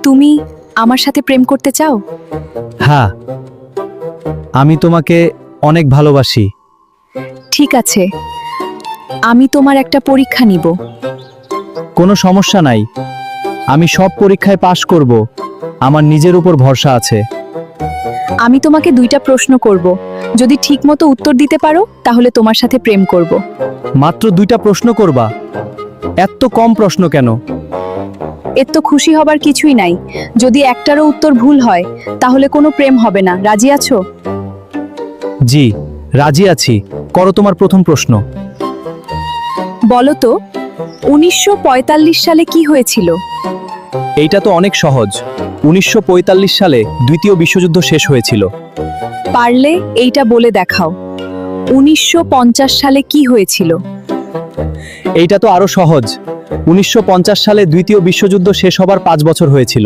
তুমি আমার সাথে প্রেম করতে চাও? হ্যাঁ, আমি তোমাকে অনেক ভালোবাসি। ঠিক আছে, আমি তোমার একটা পরীক্ষা নিব। কোনো সমস্যা নাই, আমি সব পরীক্ষায় পাশ করব। আমার নিজের উপর ভরসা আছে। আমি তোমাকে 2টা প্রশ্ন করব, যদি ঠিকমতো উত্তর দিতে পারো তাহলে তোমার সাথে প্রেম করব। মাত্র 2টা প্রশ্ন করবা? এত কম প্রশ্ন কেন? এর তো খুশি হবার কিছুই নাই। যদি একটারও উত্তর ভুল হয় তাহলে কোনো প্রেম হবে না। রাজি আছো? জি, রাজি আছি। করো তোমার প্রথম প্রশ্ন। বলো তো, 1945 সালে কি হয়েছিল? এইটা তো অনেক সহজ। 1945 সালে দ্বিতীয় বিশ্বযুদ্ধ শেষ হয়েছিল। পারলে এইটা বলে দেখাও, 1950 সালে কি হয়েছিল? এইটা তো আরো সহজ। 1950 সালে দ্বিতীয় বিশ্বযুদ্ধ শেষ হবার 5 বছর হয়েছিল।